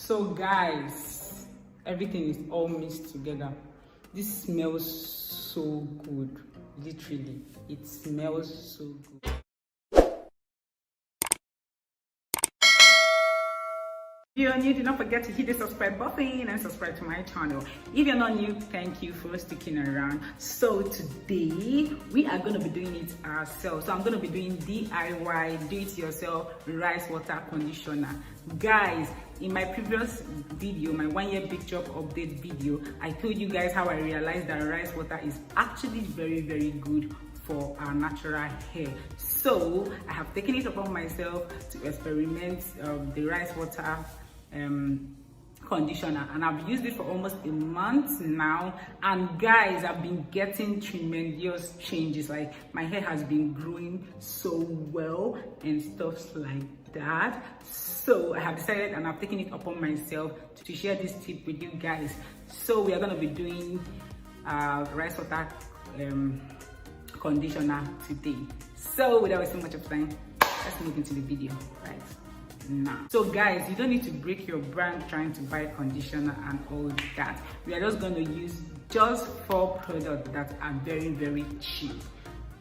So guys, everything is all mixed together. This smells so good. Literally, it smells so good. If you're new, do not forget to hit the subscribe button and subscribe to my channel. If you're not new, thank you for sticking around. So today we are going to be doing it ourselves. So I'm going to be doing DIY, do-it-yourself rice water conditioner. Guys, in my previous video, my 1-year big job update video, I told you guys how I realized that rice water is actually very good for our natural hair. So I have taken it upon myself to experiment the rice water conditioner, and I've used it for almost a month now, and guys, I've been getting tremendous changes. Like, my hair has been growing so well and stuff like that. So I have decided, and I've taken it upon myself to share this tip with you guys. So we are going to be doing rice water conditioner today. So without wasting much of time, let's move into the video right now. So guys, you don't need to break your bank trying to buy conditioner and all that. We are just going to use just 4 products that are very cheap.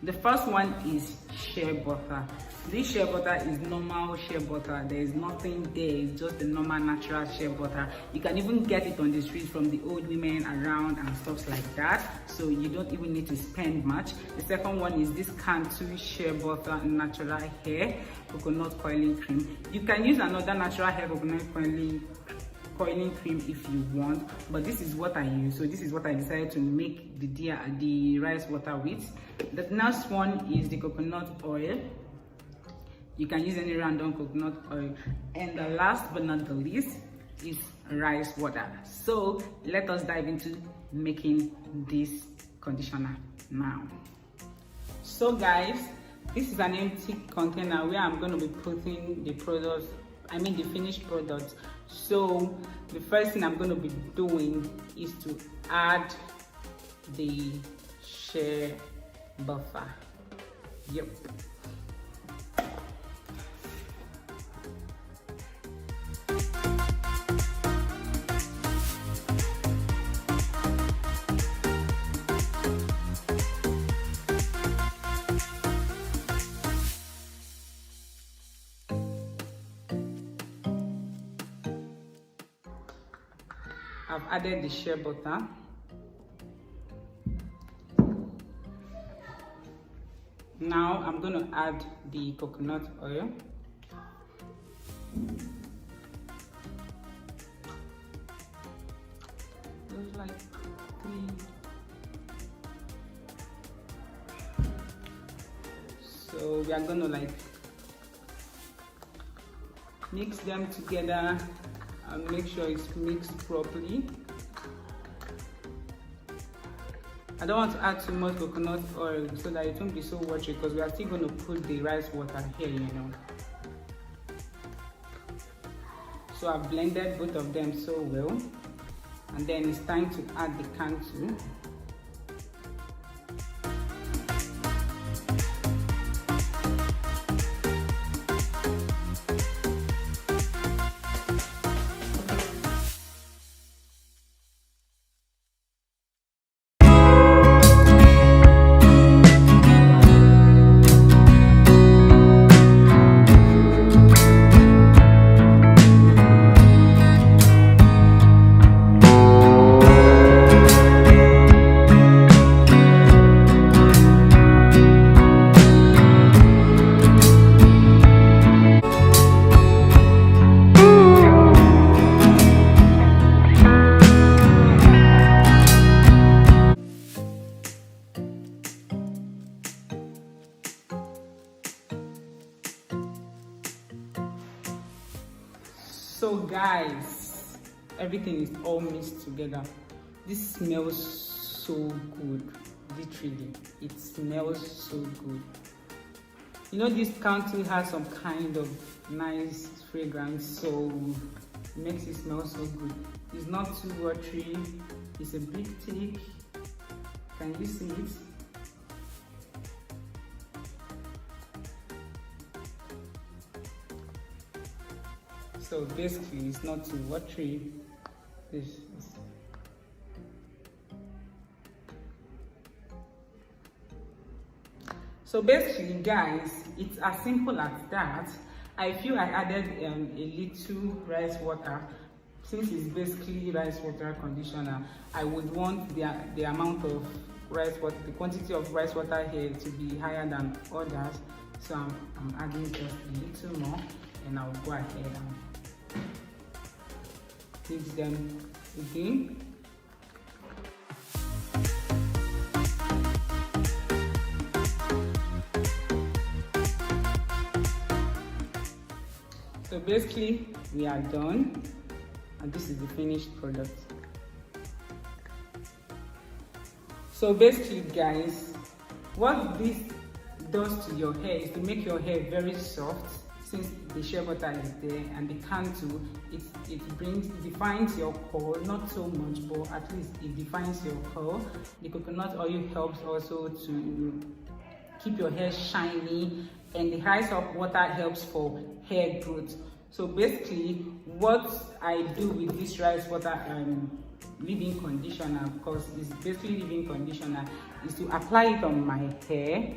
The first one is shea butter. This shea butter is normal shea butter. There is nothing there. It's just the normal natural shea butter. You can even get it on the streets from the old women around and stuff like that. So you don't even need to spend much. The second one is this Cantu shea butter natural hair coconut coiling cream. You can use another natural hair coconut coiling cream if you want, but this is what I use. So this is what I decided to make the rice water with. The next one is the coconut oil. You can use any random coconut oil. And the last but not the least is rice water. So let us dive into making this conditioner now. So guys, this is an empty container where I'm going to be putting the products, the finished product. So the first thing I'm going to be doing is to add the shea butter. Yep. I've added the shea butter. Now I'm going to add the coconut oil. There's like 3. So we are going to mix them together and make sure it's mixed properly. I don't want to add too much coconut oil so that it won't be so watery, because we are still going to put the rice water here, you know. So I've blended both of them so well, and then it's time to add the Cantu. So guys, everything is all mixed together. This smells so good. Literally, it smells so good. You know, this Cantu has some kind of nice fragrance, so it makes it smell so good. It's not too watery. It's a bit thick. Can you see it? So So basically it's not too watery. This is so basically guys, it's as simple as that. I feel I added a little rice water. Since it's basically rice water conditioner, I would want the amount of rice water, the quantity of rice water here to be higher than others. So I'm adding just a little more, and I'll go ahead and mix them again. So basically we are done, and this is the finished product. So basically guys, what this does to your hair is to make your hair very soft. Since the shea butter is there and the Cantu, it defines your curl, not so much, but at least it defines your curl. The coconut oil helps also to keep your hair shiny, and the rice water helps for hair growth. So basically what I do with this rice water leave-in conditioner, because it's basically leave-in conditioner, is to apply it on my hair.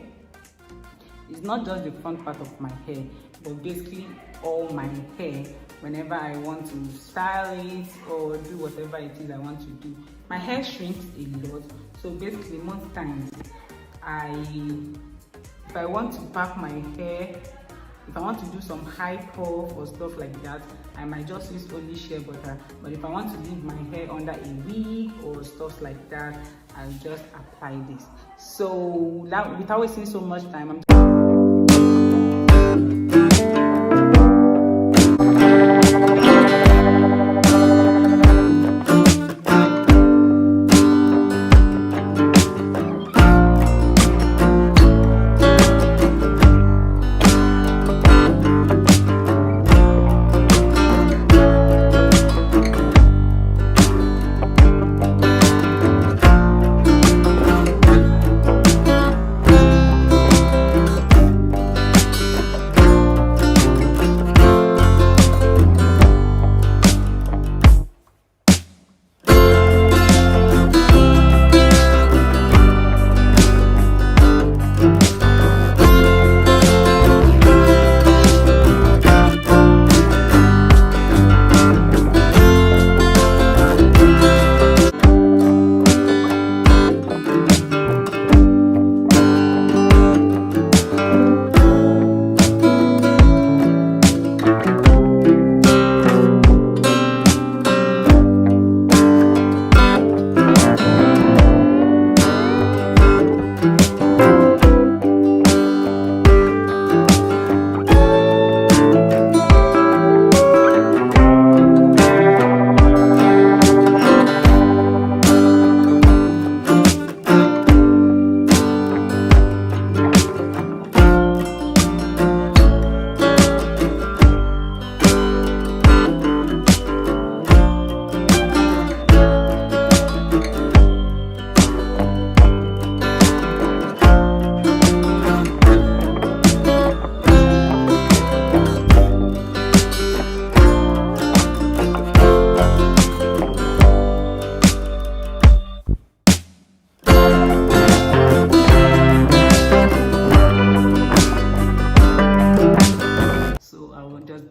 It's not just the front part of my hair, but basically all my hair whenever I want to style it or do whatever it is I want to do. My hair shrinks a lot, so basically most times if I want to pack my hair, if I want to do some high puff or stuff like that, I might just use only shea butter. But if I want to leave my hair under a wig or stuff like that, I'll just apply this. So without wasting so much time,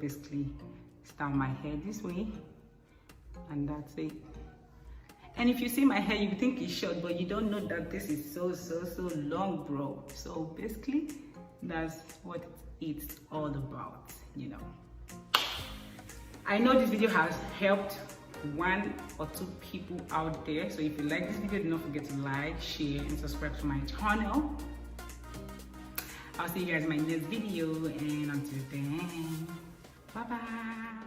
basically style my hair this way, and that's it. And if you see my hair, you think it's short, but you don't know that this is so long, bro. So basically that's what it's all about, you know. I know this video has helped 1 or 2 people out there. So if you like this video, do not forget to like, share, and subscribe to my channel. I'll see you guys in my next video, and until then, bye bye.